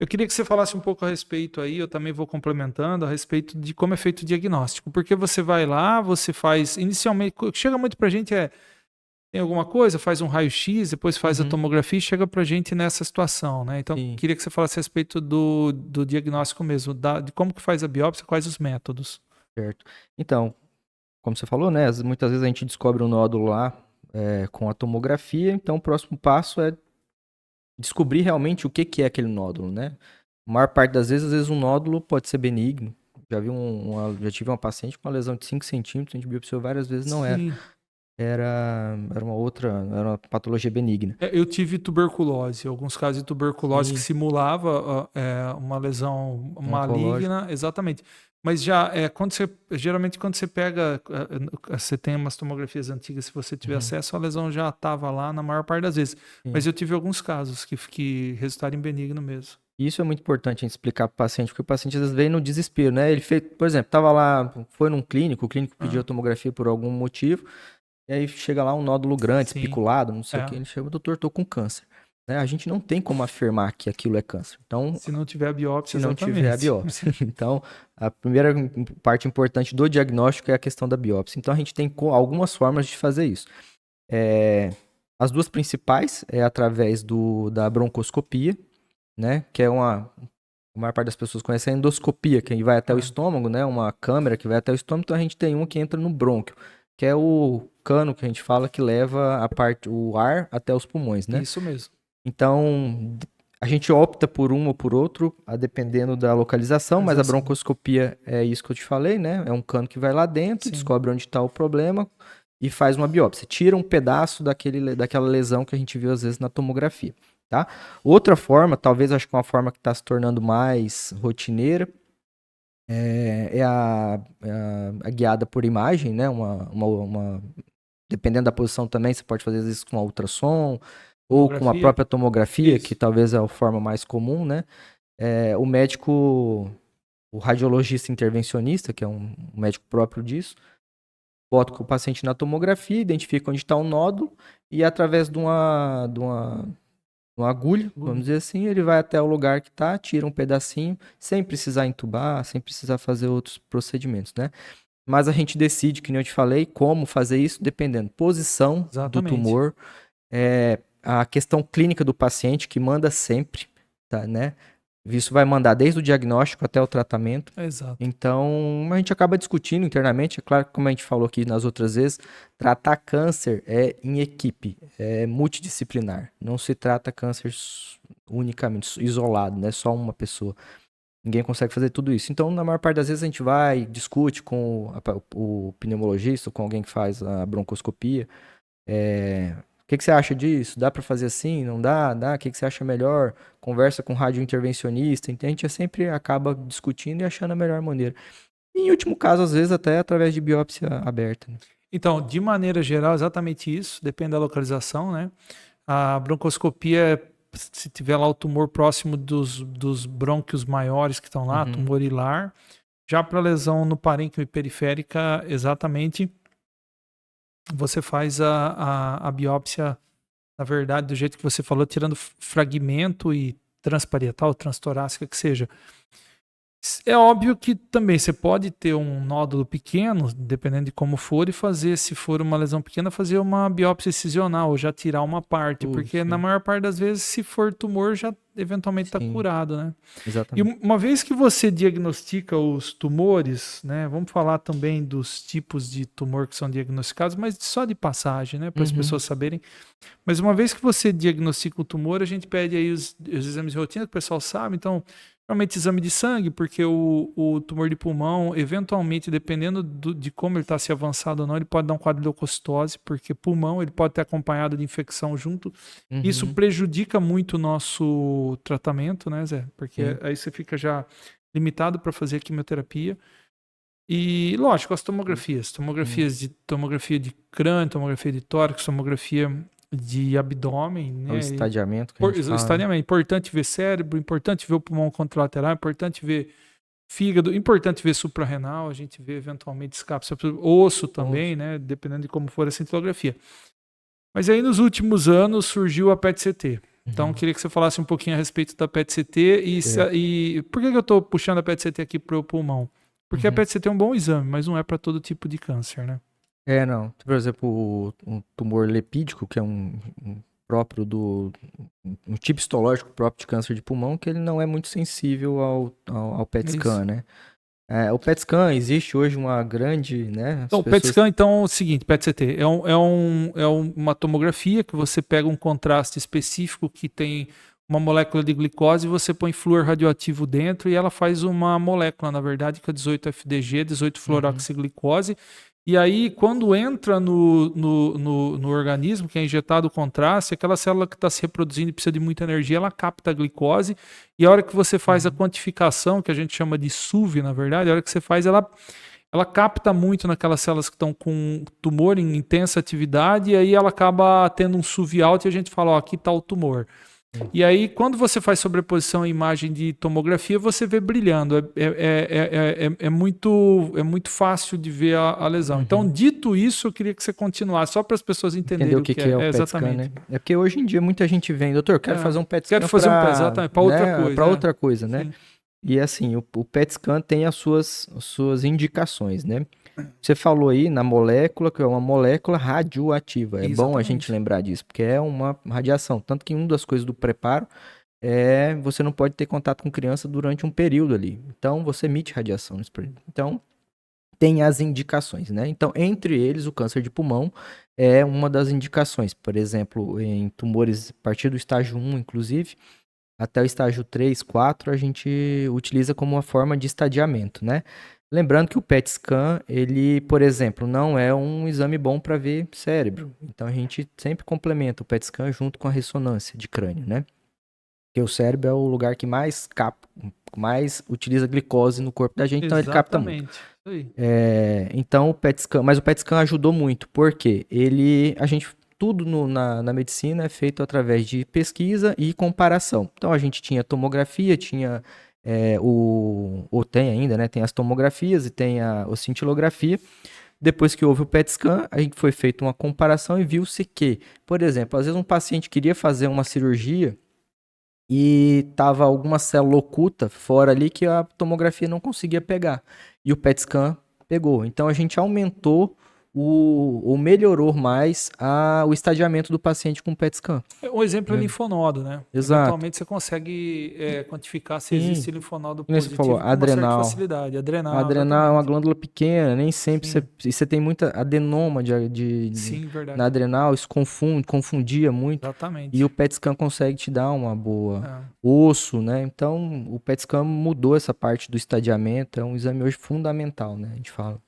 Eu queria que você falasse um pouco a respeito aí, eu também vou complementando, a respeito de como é feito o diagnóstico. Porque você vai lá, você faz, inicialmente, o que chega muito pra gente tem alguma coisa, faz um raio-x, depois faz a Uhum, tomografia e chega pra gente nessa situação, né? Então, sim, queria que você falasse a respeito do diagnóstico mesmo, de como que faz a biópsia, quais os métodos. certo. Então, como você falou, né? Muitas vezes a gente descobre um nódulo lá com a tomografia, então o próximo passo é descobrir realmente o que que é aquele nódulo, né? A maior parte das vezes, às vezes um nódulo pode ser benigno. Já tive uma paciente com uma lesão de 5 centímetros, a gente biopsiou várias vezes, não era. Sim. Era uma patologia benigna. Eu tive tuberculose, alguns casos de tuberculose que Sim, simulava uma lesão oncológico. maligna, exatamente. Mas já geralmente quando você pega, você tem umas tomografias antigas, se você tiver Uhum, acesso, a lesão já estava lá na maior parte das vezes. Mas sim. eu tive alguns casos que resultaram em benigno mesmo. E isso é muito importante a gente explicar para o paciente, porque o paciente às vezes vem no desespero, né? Ele fez, por exemplo, estava lá, foi num clínico, o clínico pediu a Ah, tomografia por algum motivo, e aí chega lá um nódulo grande, sim, especulado, não sei o que, é. ele chega, doutor, tô com câncer. Né? A gente não tem como afirmar que aquilo é câncer. Então, Se não tiver a biópsia, se não tiver a exatamente. biópsia. Então, a primeira parte importante do diagnóstico é a questão da biópsia. Então, a gente tem algumas formas de fazer isso. É, as duas principais é através da broncoscopia, né? Que é a maior parte das pessoas conhece a endoscopia, que vai até o Ah, estômago, né? Uma câmera que vai até o estômago. Então, a gente tem uma que entra no brônquio, que é o cano que a gente fala que leva o ar até os pulmões, né? isso mesmo. Então, a gente opta por um ou por outro, a dependendo da localização, mas a Localização. broncoscopia é isso que eu te falei, né? É um cano que vai lá dentro, Sim. descobre onde está o problema e faz uma biópsia. Tira um pedaço daquela lesão que a gente viu às vezes na tomografia, tá? Outra forma, talvez acho que uma forma que está se tornando mais rotineira, é a guiada por imagem, né? Dependendo da posição também, você pode fazer às vezes com ultrassom, ou com a Tomografia? própria tomografia, que Isso. talvez é a forma mais comum, né? O médico, o radiologista intervencionista, que é um médico próprio disso, bota o paciente na tomografia, identifica onde está o nódulo e através de uma agulha, vamos Agulha. dizer assim, ele vai até o lugar que está, tira um pedacinho, sem precisar entubar, sem precisar fazer outros procedimentos, né? Mas a gente decide, que nem eu te falei, como fazer isso, dependendo posição do Exatamente. tumor, a questão clínica do paciente, que manda sempre, tá, né? Isso vai mandar desde o diagnóstico até o tratamento. Exato. Então, a gente acaba discutindo internamente. É claro que, como a gente falou aqui nas outras vezes, tratar câncer é em equipe, é multidisciplinar. Não se trata câncer unicamente, isolado, né? Só uma pessoa. Ninguém consegue fazer tudo isso. Então, na maior parte das vezes, a gente vai, discute com o pneumologista, com alguém que faz a broncoscopia. O que você acha disso? Dá para fazer assim? Não dá? Dá? O que você acha melhor? Conversa com o radiointervencionista. Então, a gente sempre acaba discutindo e achando a melhor maneira. E, em último caso, às vezes, até através de biópsia aberta. Né? Então, de maneira geral, exatamente isso, depende da localização, né? A broncoscopia, se tiver lá o tumor próximo dos brônquios maiores que estão lá, Uhum. tumor hilar. Já para lesão no parênquima e periférica, exatamente, você faz a biópsia, na verdade, do jeito que você falou, tirando fragmento e transparietal, transtorácica, que seja. É óbvio que também você pode ter um nódulo pequeno, dependendo de como for, e fazer, se for uma lesão pequena, fazer uma biópsia excisional, ou já tirar uma parte, porque na Sim, maior parte das vezes, se for tumor, já eventualmente está sim, curado, né? E exatamente. uma vez que você diagnostica os tumores, né? Vamos falar também dos tipos de tumor que são diagnosticados, mas só de passagem, né? Para as Uhum. pessoas saberem. Mas uma vez que você diagnostica o tumor, a gente pede aí os exames de rotina, que o pessoal sabe. Então, realmente exame de sangue, porque o tumor de pulmão, eventualmente, dependendo de como ele está, se avançado ou não, ele pode dar um quadro de leucocitose, porque pulmão ele pode ter acompanhado de infecção junto. Isso Uhum. prejudica muito o nosso tratamento, né, Zé? Porque Sim. aí você fica já limitado para fazer a quimioterapia. E, lógico, as tomografias. Sim. Tomografia de crânio, tomografia de tórax, tomografia de abdômen, É o né? estadiamento que a gente fala, né? Estadiamente. Importante ver cérebro, importante ver o pulmão contralateral, importante ver fígado, importante ver suprarrenal, a gente vê eventualmente escape, osso também, Osso. né? Dependendo de como for a cintilografia. Mas aí nos últimos anos surgiu a PET-CT. Então, eu queria que você falasse um pouquinho a respeito da PET-CT e por que eu estou puxando a PET-CT aqui para o pulmão? Porque a PET-CT é um bom exame, mas não é para todo tipo de câncer, né? Não. Por exemplo, um tumor lepídico, que é um próprio um tipo histológico próprio de câncer de pulmão, que ele não é muito sensível ao PET scan, né? O PET scan, existe hoje uma grande, né? Então, o PET scan, então, é o seguinte, PET-CT, é uma tomografia que você pega um contraste específico que tem uma molécula de glicose e você põe flúor radioativo dentro e ela faz uma molécula, na verdade, que é 18-FDG, 18-fluoroxiglicose. E aí, quando entra no organismo, que é injetado o contraste, aquela célula que está se reproduzindo e precisa de muita energia, ela capta a glicose. E a hora que você faz a quantificação, que a gente chama de SUV, na verdade, a hora que você faz, ela capta muito naquelas células que estão com tumor em intensa atividade, e aí ela acaba tendo um SUV alto e a gente fala, ó, aqui está o tumor. E aí, quando você faz sobreposição à imagem de tomografia, você vê brilhando. É muito fácil de ver a lesão. Então, dito isso, eu queria que você continuasse, só para as pessoas entenderem o que é o PET scan, né? É porque hoje em dia muita gente vem, doutor, quero fazer um PET scan para outra coisa. Para outra coisa, né? Sim. E assim, o PET scan tem as suas indicações, né? Você falou aí na molécula, que é uma molécula radioativa. É bom a gente lembrar disso, porque é uma radiação. Tanto que uma das coisas do preparo é você não pode ter contato com criança durante um período ali. Então, você emite radiação nesse período. Então, tem as indicações, né? Então, entre eles, o câncer de pulmão é uma das indicações. Por exemplo, em tumores a partir do estágio 1, inclusive, até o estágio 3, 4, a gente utiliza como uma forma de estadiamento, né? Lembrando que o PET scan, ele, por exemplo, não é um exame bom para ver cérebro. Então, a gente sempre complementa o PET scan junto com a ressonância de crânio, né? Porque o cérebro é o lugar que mais utiliza glicose no corpo da gente, então ele capta muito. Então, o PET scan, mas o PET scan ajudou muito, porque tudo na medicina é feito através de pesquisa e comparação. Então, a gente tinha tomografia, tinha ou tem ainda, né? Tem as tomografias e tem a oscilografia. Depois que houve o PET scan, a gente foi feita uma comparação e viu-se que, por exemplo, às vezes um paciente queria fazer uma cirurgia e tava alguma célula oculta fora ali que a tomografia não conseguia pegar. E o PET scan pegou. Então a gente aumentou ou melhorou mais o estadiamento do paciente com PET scan. Um exemplo é linfonodo, né? Exato. Eventualmente você consegue quantificar se existe linfonodo você positivo falou, com uma certa facilidade. Adrenal é uma glândula pequena, nem sempre você tem muita adenoma na adrenal, isso confundia muito. Exatamente. E o PET scan consegue te dar uma boa osso, né? Então, o PET scan mudou essa parte do estadiamento, é um exame hoje fundamental, né? A gente fala.